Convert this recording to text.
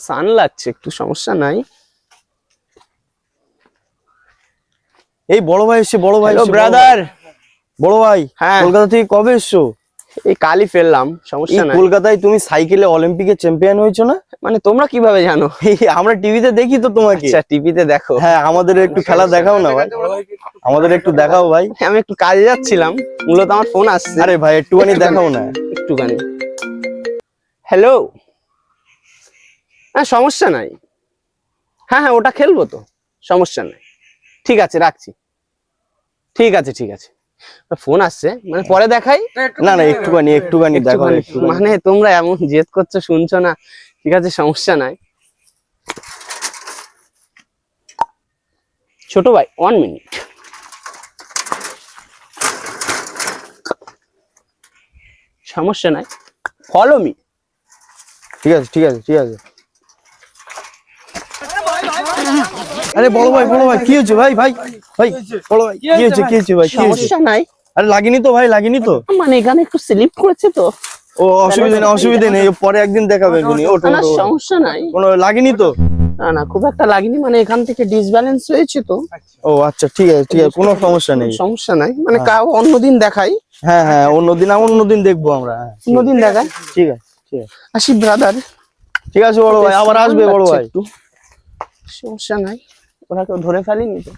সান লাগছে, একটু সমস্যা নাই। এই বড় ভাই এসছে, বড় ভাই এসছে, ব্রাদার। বড় ভাই হ্যাঁ কলকাতা থেকে কবে এসছো? এই কালই ফেললাম, এই সমস্যা নাই। কলকাতায় তুমি সাইকেলে অলিম্পিকে চ্যাম্পিয়ন হয়েছো না? মানে তোমরা কিভাবে জানো? এই আমরা টিভিতে দেখি তো তোমাকে। আচ্ছা টিভিতে দেখো। হ্যাঁ আমাদের একটু খেলা দেখাও না ভাই, আমাদের একটু দেখাও ভাই। আমি একটু কাজে যাচ্ছিলাম, মূলত আমার ফোন আসছে। আরে ভাই একটুখানি দেখাও না। একটুখানি। হ্যালো। হ্যাঁ সমস্যা নাই, হ্যাঁ হ্যাঁ ওটা খেলবো তো, সমস্যা নাই। ঠিক আছে রাখছি, ঠিক আছে ঠিক আছে। ফোন আসছে, মানে পরে দেখাই। না না একটুখানি একটুখানি দেখাও, একটুখানি। মানে তোমরা এমন জেদ করছো, শুনছো না। ঠিক আছে সমস্যা নাই। ছোট ভাই 1 মিনিট। সমস্যা নাই, ফলো মি। ঠিক আছে ঠিক আছে ঠিক আছে। আরে বড় ভাই কি হয়েছে ভাই? ভাই ভাই বড় ভাই কি হয়েছে ভাই? কি হয়েছে? সমস্যা নাই, আরে লাগেনি তো ভাই, লাগেনি তো? মানে এখানে একটু স্লিপ করেছে তো। ও অসুবিধা নেই, পরে একদিন দেখাবে এখনই। ওটো না সমস্যা নাই, কোনো লাগেনি তো? না না খুব একটা লাগেনি, মানে এখান থেকে ডিসব্যালেন্স হয়েছে তো। ও আচ্ছা ঠিক আছে ঠিক আছে, কোনো সমস্যা নেই। সমস্যা নাই, মানে অন্যদিন দেখাই। হ্যাঁ হ্যাঁ অন্যদিন দেখবো আমরা। অন্যদিন দেখাই। ঠিক আছে ঠিক আছে। আসি ব্রাদার। ঠিক আছে বড় ভাই, আবার আসবে বড় ভাই। সমস্যা নাই, ওরা কেউ ধরে ফেলেনি তো।